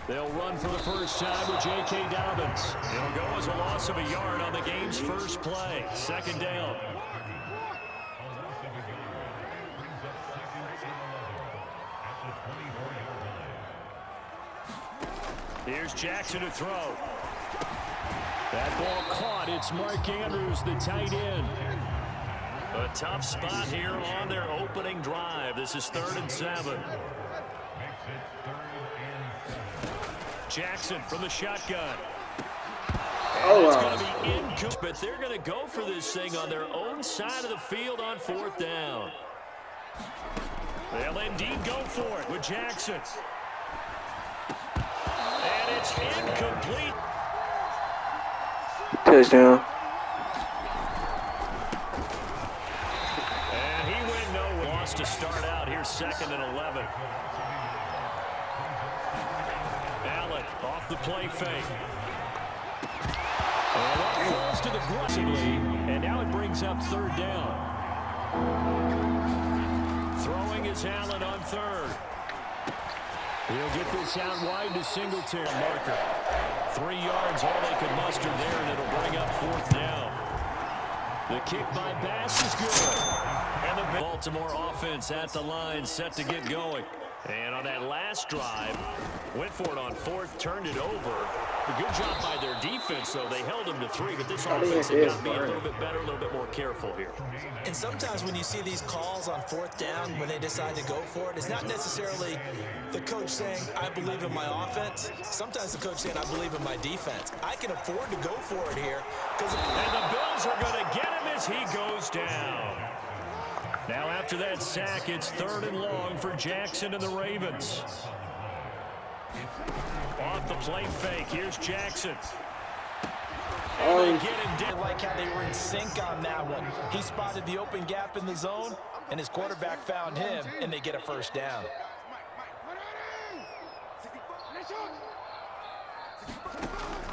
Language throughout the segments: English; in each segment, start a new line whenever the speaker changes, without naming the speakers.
They'll run for the first time with J.K. Dobbins. It'll go as a loss of a yard on the game's first play. Second down. Here's Jackson to throw. That ball caught. It's Mark Andrews, the tight end. A tough spot here on their opening drive. This is 3rd and 7. Jackson from the shotgun. And it's going to be incomplete, but they're going to go for this thing on their own side of the field on 4th down. They'll indeed go for it with Jackson. And it's incomplete.
Touchdown.
And he went nowhere. Lost to start out. Here's 2nd and 11. Allen off the play fake. And that falls to the aggressively. And now it brings up 3rd down. Throwing is Allen on 3rd. He'll get this out wide to Singletary. Marker. 3 yards, all they could muster there, and it'll bring up 4th down. The kick by Bass is good. And the Baltimore offense at the line, set to get going. And on that last drive, went for it on 4th, turned it over. A good job by their defense, though. They held them to 3, but this offense has got to be a little bit better, a little bit more careful here.
And sometimes when you see these calls on 4th down, when they decide to go for it, it's not necessarily the coach saying, I believe in my offense. Sometimes the coach saying, I believe in my defense. I can afford to go for it here.
And the Bills are going to get him as he goes down. Now after that sack, it's 3rd and long for Jackson and the Ravens. Off the play fake, here's Jackson. And they get him down.
I like how they were in sync on that one. He spotted the open gap in the zone, and his quarterback found him, and they get a 1st down.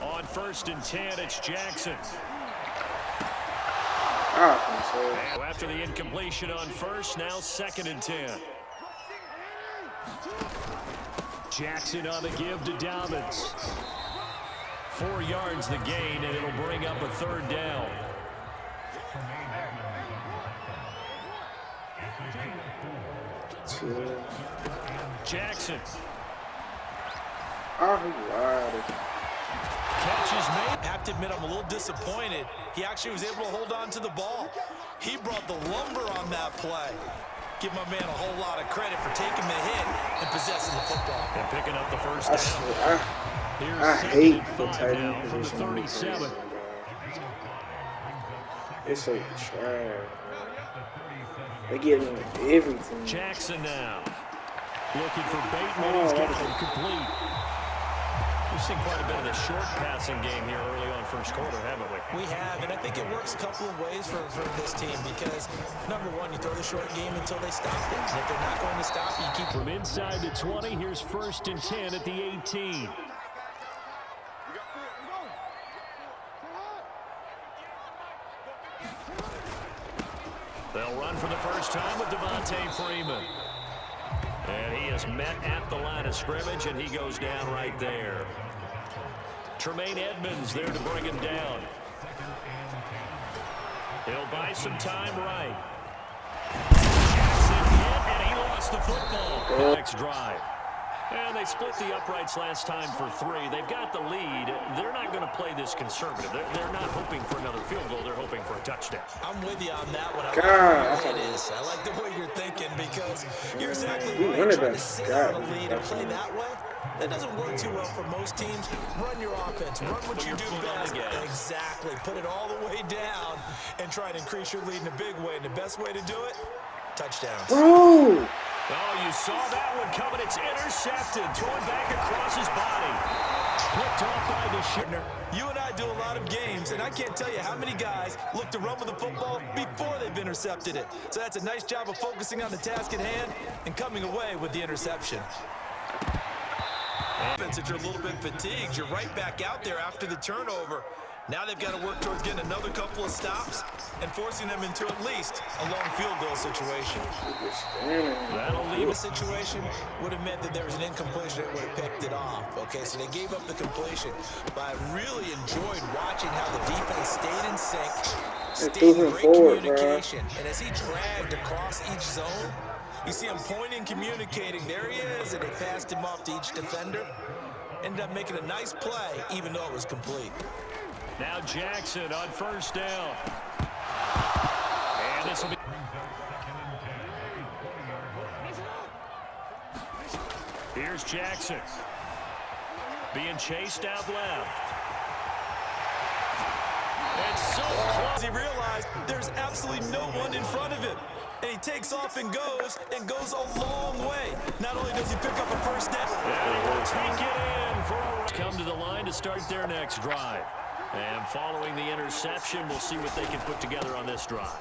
On 1st and 10, it's Jackson. After the incompletion on 1st, now 2nd and 10. Jackson on the give to Dobbins. 4 yards the gain, and it'll bring up a 3rd down. Jackson. Catches made.
I have to admit, I'm a little disappointed. He actually was able to hold on to the ball. He brought the lumber on that play. Give my man a whole lot of credit for taking the hit and possessing the football.
And picking up the 1st down.
I hate the tight end
from the 37.
It's so trash. They give him everything.
Jackson now. Looking for Bateman. He's got it complete. We've seen quite a bit of the short passing game here early on 1st quarter, haven't we?
We have, and I think it works a couple of ways for this team because, number one, you throw the short game until they stop it. And if they're not going to stop it, you keep...
From inside the 20, here's 1st and 10 at the 18. They'll run for the first time with Devontae Freeman. And he is met at the line of scrimmage, and he goes down right there. Tremaine Edmonds there to bring him down. He'll buy some time right. Jackson hit, and he lost the football. Next drive. And they split the uprights last time for 3. They've got the lead. They're not going to play this conservative. They're not hoping for another field goal. They're hoping for a touchdown.
I'm with you on that one. I like the way it is. I like the way you're thinking because you're exactly right. You're trying to sit on a lead and play that way. That doesn't work too well for most teams. Run your offense. Run what you do best. Exactly. Put it all the way down and try to increase your lead in a big way. And the best way to do it, touchdowns.
Bro!
Oh, you saw that one coming. It's intercepted. Thrown back across his body. Picked off by the shooter.
You and I do a lot of games, and I can't tell you how many guys look to run with the football before they've intercepted it. So that's a nice job of focusing on the task at hand and coming away with the interception. Offense, if you're a little bit fatigued, you're right back out there after the turnover. Now they've got to work towards getting another couple of stops and forcing them into at least a long field goal situation.
That'll leave
a situation would have meant that there was an incompletion that would have picked it off. Okay, so they gave up the completion, but I really enjoyed watching how the defense stayed in sync, stayed in great communication, and as he dragged across each zone, you see him pointing, communicating. There he is, and they passed him off to each defender. Ended up making a nice play, even though it was complete.
Now Jackson on first down. And this will be... Here's Jackson. Being chased out left. It's so close.
He realized there's absolutely no one in front of him. And he takes off and goes a long way. Not only does he pick up a first down.
And he will take it in for a... Come to the line to start their next drive. And following the interception, we'll see what they can put together on this drive.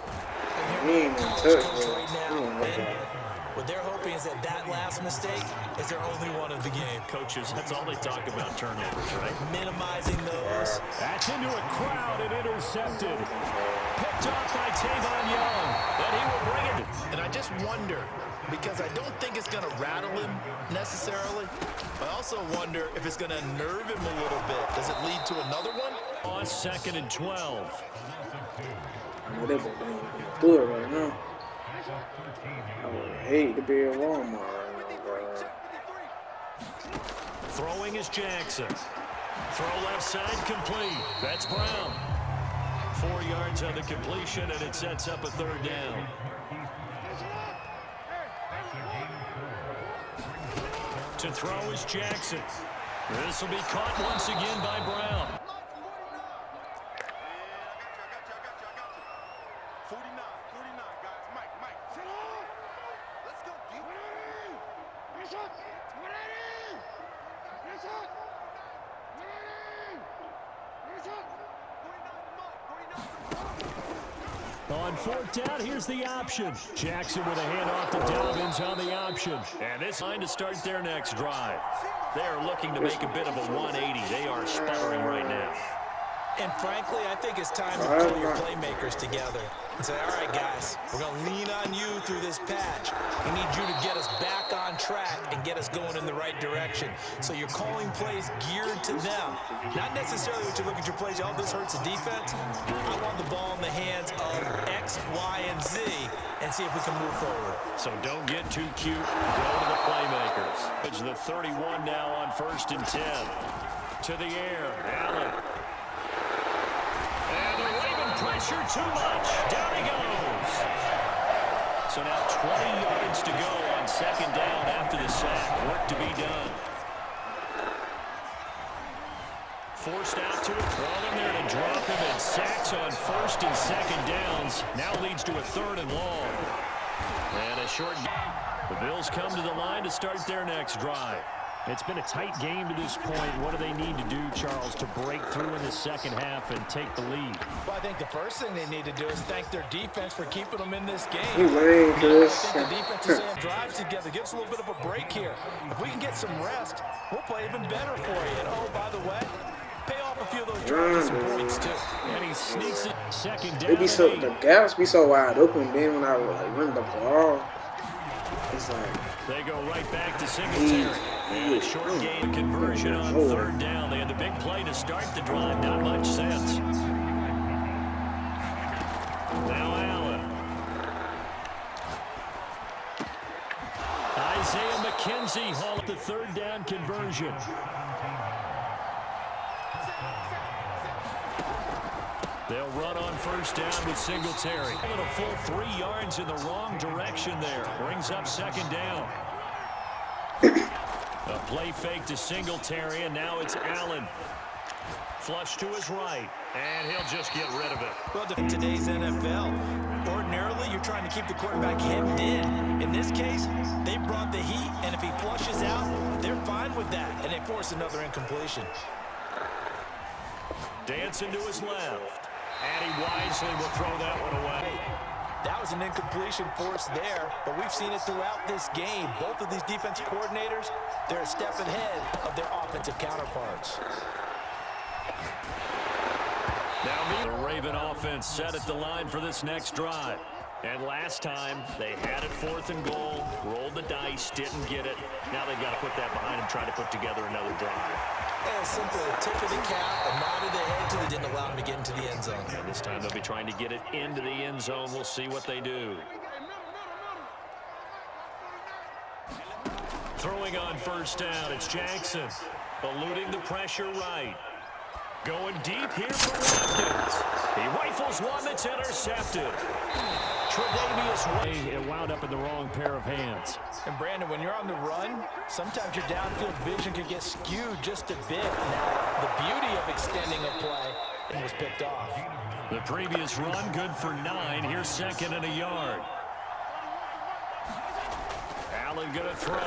What they're hoping is that last mistake is their only one of the game.
Coaches, that's all they talk about, turnovers, right?
Minimizing those.
That's into a crowd and intercepted. Picked off by Tavon Young. And he will bring it.
And I just wonder, because I don't think it's going to rattle him necessarily. I also wonder if it's going to nerve him a little bit. Does it lead to another one?
On 2nd and 12.
Do it right now. I would hate to be at Walmart right now, bro.
Throwing is Jackson. Throw left side complete. That's Brown. 4 yards on the completion, and it sets up a 3rd down. To throw is Jackson. This will be caught once again by Brown.
49, guys. Mike. Let's go, deep.
On 4th down, here's the option. Jackson with a handoff to Dobbins on the option. And this line to start their next drive. They are looking to make a bit of a 180. They are sputtering right now.
And frankly, I think it's time to pull your playmakers together and say, all right, guys, we're going to lean on you through this patch. We need you to get us back on track and get us going in the right direction. So you're calling plays geared to them. Not necessarily what you look at your plays, oh, this hurts the defense. I want the ball in the hands of X, Y, and Z and see if we can move forward.
So don't get too cute. Go to the playmakers. It's the 31 now on 1st and 10. To the air, Allen. Pressure too much. Down he goes. So now 20 yards to go on 2nd down after the sack. Work to be done. Forced out to it. Thrown in there to drop him, and sacks on 1st and 2nd downs. Now leads to a 3rd and long. And a short. The Bills come to the line to start their next drive. It's been a tight game to this point. What do they need to do, Charles, to break through in the second half and take the lead?
Well, I think the first thing they need to do is thank their defense for keeping them in this game.
I
think the defense is saying drives together. Give us a little bit of a break here. If we can get some rest, we'll play even better for you. And, oh, by the way, pay off a few of those drives and points, too.
And he sneaks it 2nd down.
The gaps be so wide open. Then when I run the ball, it's like
they go right back to Singletary. And a short game conversion on 3rd down. They had the big play to start the drive. Not much sense. Now Allen. Isaiah McKenzie haul at the 3rd down conversion. They'll run on 1st down with Singletary. A full 3 yards in the wrong direction there. Brings up 2nd down. A play fake to Singletary, and now it's Allen. Flush to his right, and he'll just get rid of it.
Well, in today's NFL, ordinarily you're trying to keep the quarterback hemmed in. In this case, they brought the heat, and if he flushes out, they're fine with that, and they force another incompletion.
Dancing to his left, and he wisely will throw that one away.
That was an incompletion forced there, but we've seen it throughout this game. Both of these defensive coordinators, they're a step ahead of their offensive counterparts.
Now the Raven offense set at the line for this next drive. And last time, they had it 4th and goal, rolled the dice, didn't get it. Now they've got to put that behind them, try to put together another drive.
Yeah, simply a tip of the cap, a nod of the head to the didn't allow them to get into the end zone.
And this time they'll be trying to get it into the end zone. We'll see what they do. Throwing on first down, it's Jackson. Eluding the pressure right. Going deep here for Watkins. He rifles one that's intercepted. Tre'Davious White. It wound up in the wrong pair of hands.
And Brandon, when you're on the run, sometimes your downfield vision can get skewed just a bit. Now, the beauty of extending a play, it was picked off.
The previous run, good for 9. Here's 2nd and a yard. Allen gonna throw.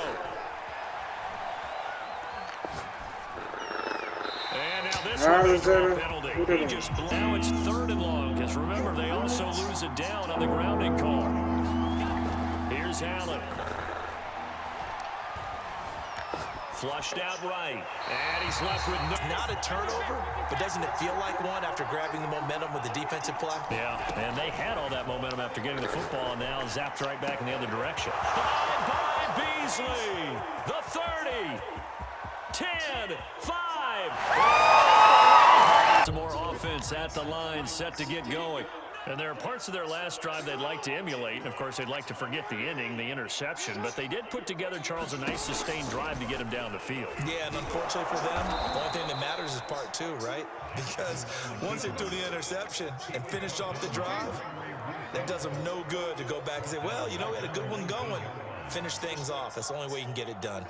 And now this one is a penalty. Now it's 3rd and long, because remember, they also lose it down on the grounding call. Here's Allen. Flushed out right. And he's left with no.
Not a turnover, but doesn't it feel like one after grabbing the momentum with the defensive play?
Yeah, and they had all that momentum after getting the football, and now zapped right back in the other direction. By Beasley, the 30, 10, 5. Some more offense at the line, set to get going. And there are parts of their last drive they'd like to emulate. And, of course, they'd like to forget the inning, the interception. But they did put together, Charles, a nice sustained drive to get him down the field.
Yeah, and unfortunately for them, the only thing that matters is part 2, right? Because once they threw the interception and finished off the drive, that does them no good to go back and say, well, you know, we had a good one going. Finish things off. That's the only way you can get it done.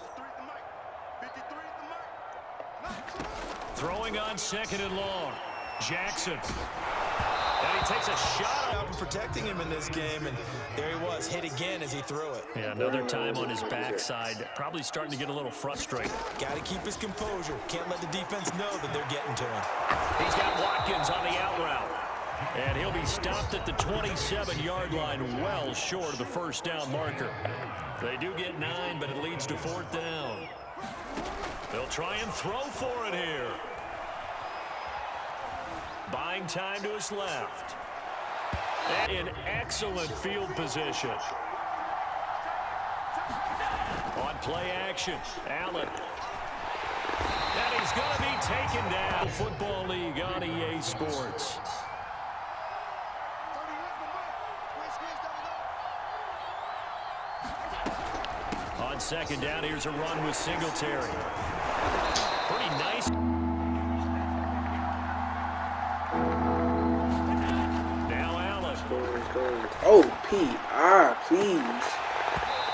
Throwing on 2nd and long. Jackson. And he takes a shot
out and protecting him in this game, and there he was, hit again as he threw it.
Yeah, another time on his backside. Probably starting to get a little frustrated.
Got to keep his composure. Can't let the defense know that they're getting to him.
He's got Watkins on the out route. And he'll be stopped at the 27-yard line, well short of the first down marker. They do get 9, but it leads to 4th down. They'll try and throw for it here. Buying time to his left. In excellent field position. On play action, Allen. And he's going to be taken down. Football League on EA Sports. On 2nd down, here's a run with Singletary. Pretty nice. Now Allen.
Oh, P.I., please.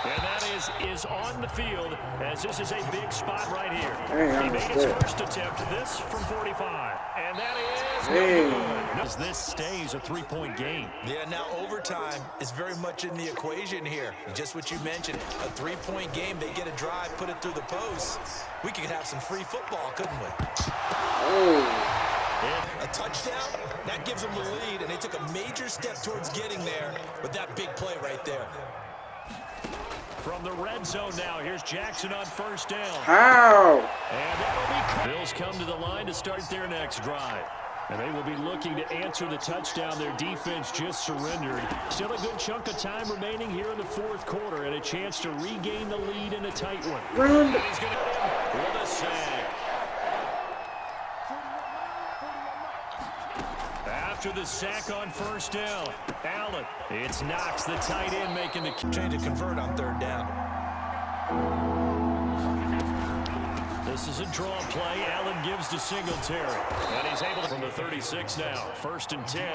And that is on the field, as this is a big spot right here.
Dang,
he made his first attempt, this from 45. And that is no good. As this stays a 3-point game.
Yeah, now overtime is very much in the equation here. Just what you mentioned, a 3-point game. They get a drive, put it through the posts. We could have some free football, couldn't we?
Oh.
A touchdown, that gives them the lead, and they took a major step towards getting there with that big play right there.
From the red zone now, here's Jackson on first down.
How?
And that'll be. Bills come to the line to start their next drive. And they will be looking to answer the touchdown their defense just surrendered. Still a good chunk of time remaining here in the 4th quarter and a chance to regain the lead in a tight one.
Run.
And he's going to with a sack. After the sack on first down, Allen. It's Knox, the tight end, making the
trying to convert on 3rd down.
This is a draw play. Allen gives to Singletary. And he's able to from the 36 now. 1st and 10.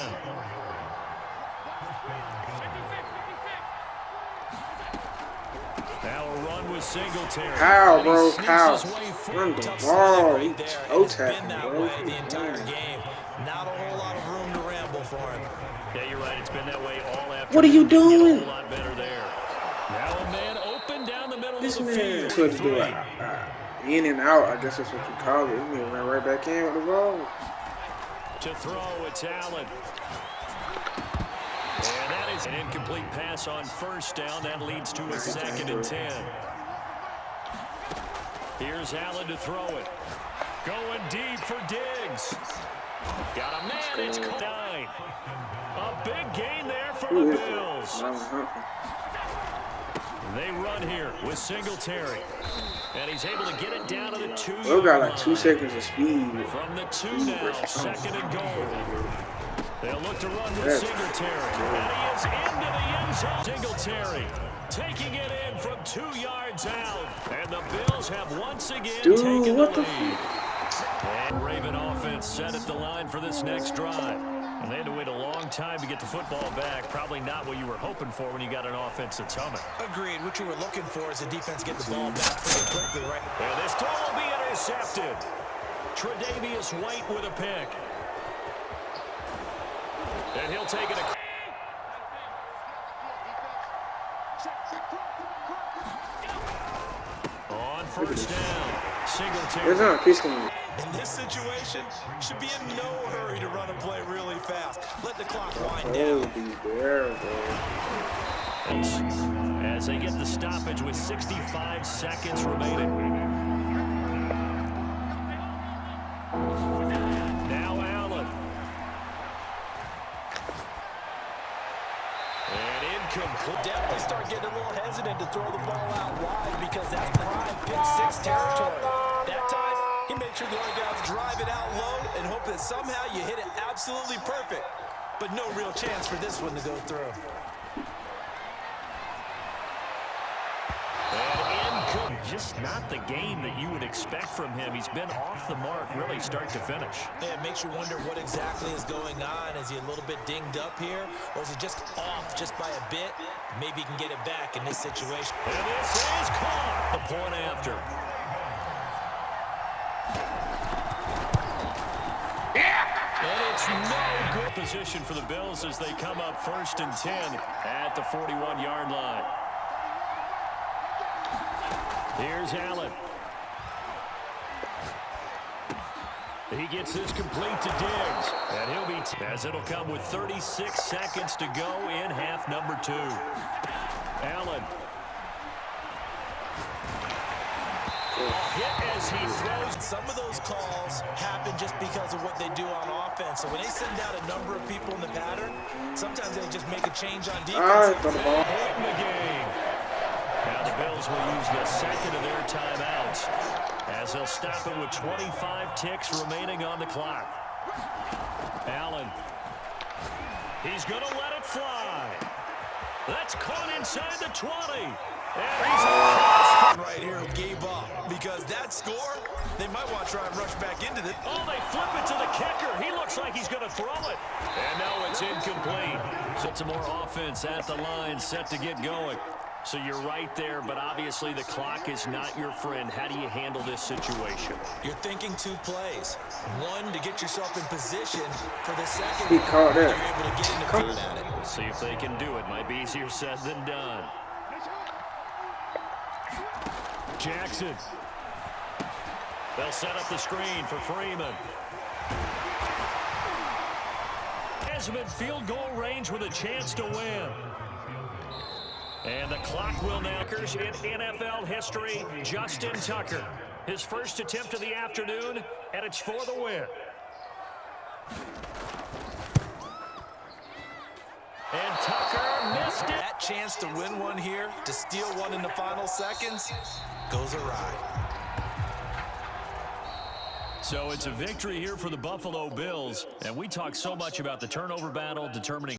Now a run with Singletary.
How, bro? How? Run the ball.
Right there. It's been that way the entire game. Not a whole lot of room to ramble for him.
Yeah, you're right. It's been that way all afternoon.
What are you doing?
A whole lot better there. Now a man open down the middle
This
of the
man
field.
could do it. In and out, I guess that's what you call it. He ran right back in with the ball.
To throw, it's Allen. And that is an incomplete pass on first down. That leads to a 2nd and 10. Here's Allen to throw it. Going deep for Diggs. Got a man, it's 9. A big gain there for the Bills. They run here with Singletary. And he's able to get it down to the 2-yard line.
We got like 2 seconds of speed.
From the 2 now, 2nd and goal. They'll look to run with Singletary. And he is into the end zone. Singletary taking it in from 2 yards out. And the Bills have once again taken the lead. And Raven offense set at the line for this next drive. And they had to wait a long time to get the football back. Probably not what you were hoping for when you got an offense that's humming.
Agreed. What you were looking for is the defense get the ball back pretty quickly, right?
And this throw will be intercepted. Tre'Davious White with a pick. And he'll take it. On first down, Singletary.
In this situation, should be in no hurry to run a play really fast. Let the clock wind down.
As they get the stoppage with 65 seconds remaining. Now Allen. And incomplete.
Definitely start getting a little hesitant to throw the ball out wide because that's prime pick 6 territory. That time, he made sure the other guys drive it out low and hope that somehow you hit it absolutely perfect. But no real chance for this one to go through.
And just not the game that you would expect from him. He's been off the mark really start to finish.
Yeah, it makes you wonder what exactly is going on. Is he a little bit dinged up here? Or is he just off just by a bit? Maybe he can get it back in this situation.
And this is caught. The point after. And it's no good position for the Bills as they come up 1st and 10 at the 41-yard line. Here's Allen. He gets this complete to Diggs. And he'll be, as it'll come with 36 seconds to go in half number 2. Allen. Hit as he throws.
Some of those calls happen just because of what they do on offense. So when they send out a number of people in the pattern, sometimes they just make a change on defense.
Point in the game. Now the Bills will use the second of their timeouts as they'll stop it with 25 ticks remaining on the clock. Allen. He's going to let it fly. That's caught inside the 20. And he's across
right here who gave up because that score, they might want to try and rush back into it.
Oh, they flip it to the kicker. He looks like he's going to throw it. And now it's incomplete. So some more offense at the line set to get going. So you're right there, but obviously the clock is not your friend. How do you handle this situation?
You're thinking 2 plays. One, to get yourself in position for the second.
He caught it.
You're able to get in the field at it.
We'll see if they can do it. Might be easier said than done. Jackson. They'll set up the screen for Freeman. Desmond field goal range with a chance to win. And the clock will now in NFL history, Justin Tucker. His first attempt of the afternoon, and it's for the win. And Tucker missed it.
That chance to win one here, to steal one in the final seconds, goes awry.
So it's a victory here for the Buffalo Bills. And we talk so much about the turnover battle, determining